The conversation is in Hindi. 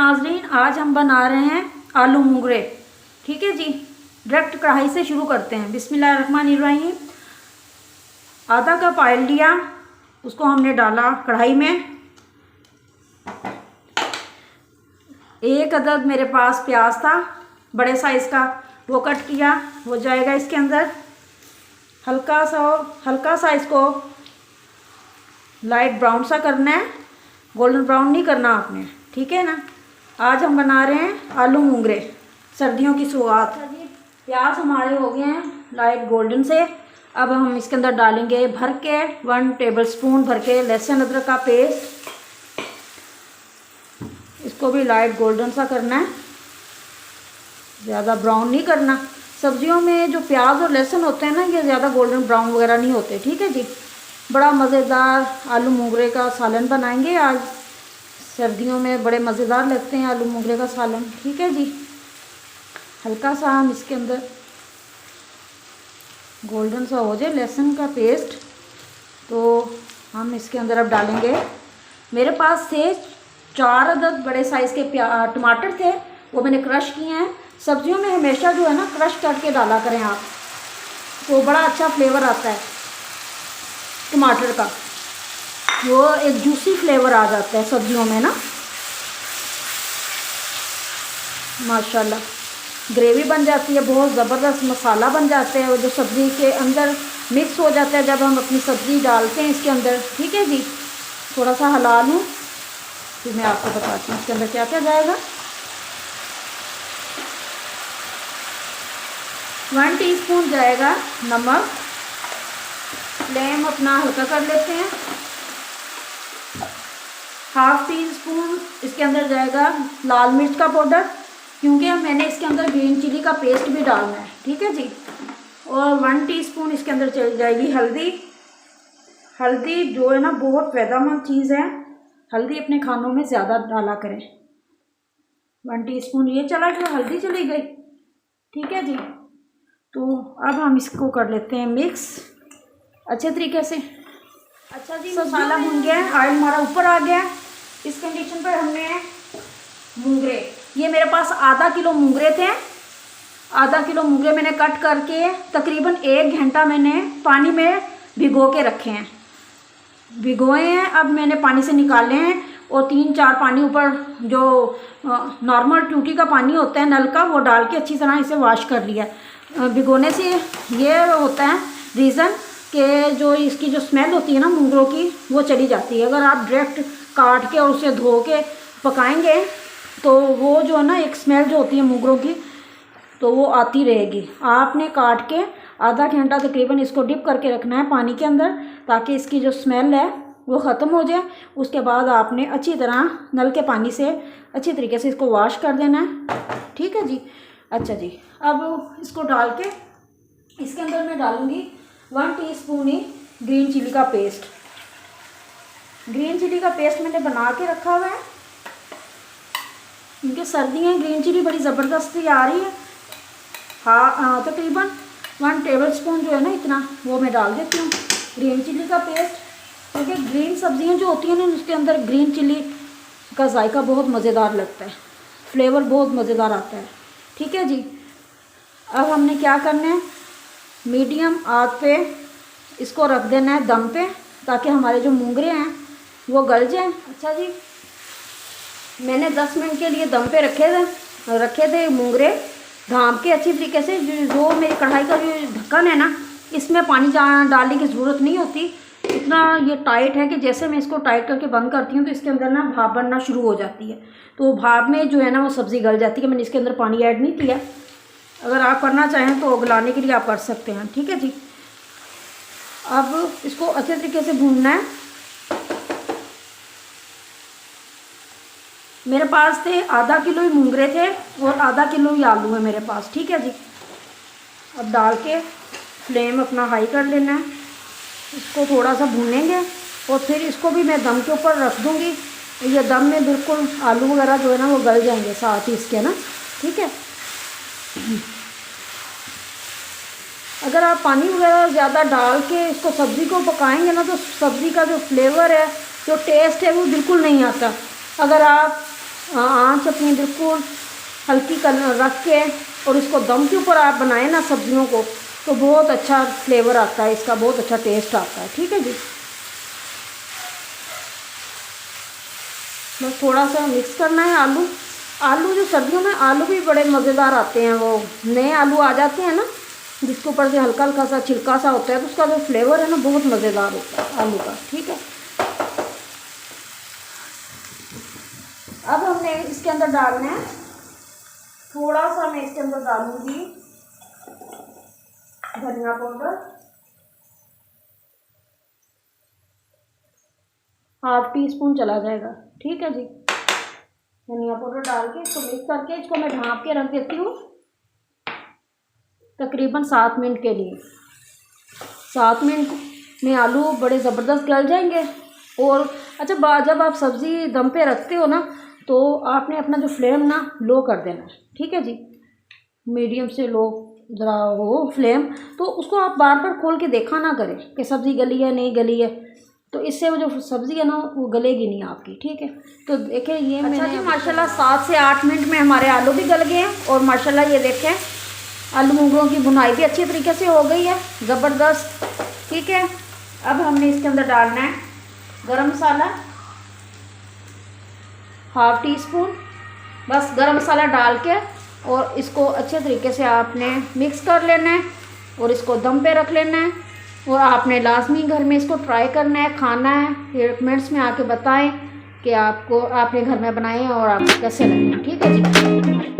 नाजरीन, आज हम बना रहे हैं आलू मुंगरे। ठीक है जी, डायरेक्ट कढ़ाई से शुरू करते हैं। बिस्मिल्लाहिर्रहमानिर्रहीम। आधा कप ऑयल लिया, उसको हमने डाला कढ़ाई में। एक अदद मेरे पास प्याज था बड़े साइज़ का, वो कट किया, वो जाएगा इसके अंदर। हल्का सा इसको लाइट ब्राउन सा करना है, गोल्डन ब्राउन नहीं करना आपने, ठीक है ना। आज हम बना रहे हैं आलू मुंगरे, सर्दियों की शुरुआत। प्याज हमारे हो गए हैं लाइट गोल्डन से। अब हम इसके अंदर डालेंगे भर के 1 टेबलस्पून भर के लहसुन अदरक का पेस्ट। इसको भी लाइट गोल्डन सा करना है, ज़्यादा ब्राउन नहीं करना। सब्जियों में जो प्याज और लहसुन होते हैं ना, ये ज़्यादा गोल्डन ब्राउन वगैरह नहीं होते। ठीक है जी, बड़ा मज़ेदार आलू मुंगरे का सालन बनाएंगे आज। सर्दियों में बड़े मज़ेदार लगते हैं आलू मुंगरे का सालन। ठीक है जी, हल्का सा हम इसके अंदर गोल्डन सा हो जाए लहसुन का पेस्ट, तो हम इसके अंदर अब डालेंगे। मेरे पास थे 4 अदद बड़े साइज़ के टमाटर थे, वो मैंने क्रश किए हैं। सब्जियों में हमेशा जो है ना क्रश करके डाला करें आप, तो बड़ा अच्छा फ्लेवर आता है टमाटर का, वो एक जूसी फ्लेवर आ जाता है सब्जियों में ना। माशाल्लाह ग्रेवी बन जाती है, बहुत ज़बरदस्त मसाला बन जाता है वो, जो सब्ज़ी के अंदर मिक्स हो जाता है जब हम अपनी सब्ज़ी डालते हैं इसके अंदर। ठीक है जी, थोड़ा सा हिला लूँ, फिर मैं आपको बताती हूँ इसके अंदर क्या क्या जाएगा। 1 टीस्पून जाएगा नमक, फ्लेम अपना हल्का कर लेते हैं। 1/2 टीस्पून इसके अंदर जाएगा लाल मिर्च का पाउडर, क्योंकि मैंने इसके अंदर ग्रीन चिली का पेस्ट भी डालना है। ठीक है जी, और 1 टीस्पून इसके अंदर चली जाएगी हल्दी। हल्दी जो है ना बहुत फ़ायदेमंद चीज़ है, हल्दी अपने खानों में ज़्यादा डाला करें। 1 टीस्पून ये चला गया, हल्दी चली गई। ठीक है जी, तो अब हम इसको कर लेते हैं मिक्स अच्छे तरीके से। अच्छा जी, मसाला भुन गया है, ऑयल हमारा ऊपर आ गया। इस कंडीशन पर हमने मुंगरे, ये मेरे पास आधा किलो मुंगरे थे। आधा किलो मुंगरे मैंने कट करके तकरीबन 1 घंटा मैंने पानी में भिगो के रखे हैं, भिगोए हैं। अब मैंने पानी से निकाले हैं और 3-4 पानी ऊपर जो नॉर्मल टूटी का पानी होता है नल का, वो डाल के अच्छी तरह इसे वॉश कर लिया। भिगोने से ये होता है रीज़न कि जो इसकी जो स्मेल होती है ना मुंगरों की, वो चली जाती है। अगर आप डायरेक्ट काट के और उसे धो के पकाएंगे तो वो जो है ना एक स्मेल जो होती है मुंगरों की, तो वो आती रहेगी। आपने काट के आधा घंटा तकरीबन इसको डिप करके रखना है पानी के अंदर, ताकि इसकी जो स्मेल है वो ख़त्म हो जाए। उसके बाद आपने अच्छी तरह नल के पानी से अच्छी तरीके से इसको वॉश कर देना है। ठीक है जी। अच्छा जी, अब इसको डाल के इसके अंदर मैं डालूँगी 1 टीस्पून ही ग्रीन चिली का पेस्ट। ग्रीन चिली का पेस्ट मैंने बना के रखा हुआ है, क्योंकि सर्दियाँ ग्रीन चिली बड़ी ज़बरदस्ती आ रही है। हाँ, तकरीबन 1 टेबलस्पून जो है ना इतना वो मैं डाल देती हूँ ग्रीन चिली का पेस्ट, क्योंकि ग्रीन सब्जियाँ जो होती हैं ना उसके अंदर ग्रीन चिली का जायका बहुत मज़ेदार लगता है, फ्लेवर बहुत मज़ेदार आता है। ठीक है जी, अब हमने क्या करना है, मीडियम आंच पे इसको रख देना है दम पे, ताकि हमारे जो मुंगरे हैं वो गल जाएं। अच्छा जी, मैंने 10 मिनट के लिए दम पे रखे थे मुंगरे ढाँप के अच्छी तरीके से। जो मेरी कढ़ाई का जो ढक्कन है ना, इसमें पानी डालने की ज़रूरत नहीं होती, इतना ये टाइट है कि जैसे मैं इसको टाइट करके बंद करती हूँ तो इसके अंदर ना भाप बनना शुरू हो जाती है, तो भाप में जो है ना वो सब्ज़ी गल जाती है। मैंने इसके अंदर पानी ऐड नहीं किया, अगर आप करना चाहें तो गलाने के लिए आप कर सकते हैं। ठीक है जी, अब इसको अच्छे तरीके से भूनना है। मेरे पास थे आधा किलो ही मुंगरे थे और आधा किलो ही आलू है मेरे पास। ठीक है जी, अब डाल के फ्लेम अपना हाई कर लेना है, इसको थोड़ा सा भूनेंगे और फिर इसको भी मैं दम के ऊपर रख दूँगी। ये दम में बिल्कुल आलू वगैरह जो है ना वो गल जाएंगे साथ ही इसके ना। ठीक है, अगर आप पानी वगैरह ज़्यादा डाल के इसको सब्ज़ी को पकाएंगे ना, तो सब्ज़ी का जो फ्लेवर है, जो टेस्ट है, वो बिल्कुल नहीं आता। अगर आप आँच अपनी बिल्कुल हल्की कर रख के और इसको दम के ऊपर आप बनाएं ना सब्जियों को, तो बहुत अच्छा फ्लेवर आता है इसका, बहुत अच्छा टेस्ट आता है। ठीक है जी, बस थोड़ा सा मिक्स करना है। आलू जो सर्दियों में आलू भी बड़े मज़ेदार आते हैं, वो नए आलू आ जाते हैं ना, जिसके ऊपर से हल्का हल्का सा छिलका सा होता है, तो उसका जो फ्लेवर है ना बहुत मज़ेदार होता है आलू का। ठीक है, अब हमने इसके अंदर डालना है थोड़ा सा, मैं इसके अंदर डालूंगी धनिया पाउडर, 1/2 टीस्पून चला जाएगा। ठीक है जी, धनिया पाउडर डाल के इसको मिक्स करके इसको मैं ढाँप के रख देती हूँ तकरीबन 7 मिनट के लिए। 7 मिनट में आलू बड़े ज़बरदस्त गल जाएंगे। और अच्छा, जब आप सब्ज़ी दम पे रखते हो ना, तो आपने अपना जो फ्लेम ना लो कर देना है। ठीक है जी, मीडियम से लो ज़रा हो फ्लेम, तो उसको आप बार बार खोल के देखा ना करें कि सब्ज़ी गली है नहीं गली है, तो इससे वो जो सब्ज़ी है ना वो गलेगी नहीं आपकी। ठीक है, तो देखें ये अच्छा मैंने जी माशाल्लाह 7 से 8 मिनट में हमारे आलू भी गल गए हैं। और माशाल्लाह ये देखें आलू मूंगों की भुनाई भी अच्छी तरीके से हो गई है, ज़बरदस्त। ठीक है, अब हमने इसके अंदर डालना है गरम मसाला, 1/2 टीस्पून, बस गरम मसाला डाल के और इसको अच्छे तरीके से आपने मिक्स कर लेना है और इसको दम पे रख लेना है। और आपने लाजमी घर में इसको ट्राई करना है, खाना है, फिर कमेंट्स में आके बताएं कि आपने घर में बनाए और आपको कैसे लगे। ठीक है जी।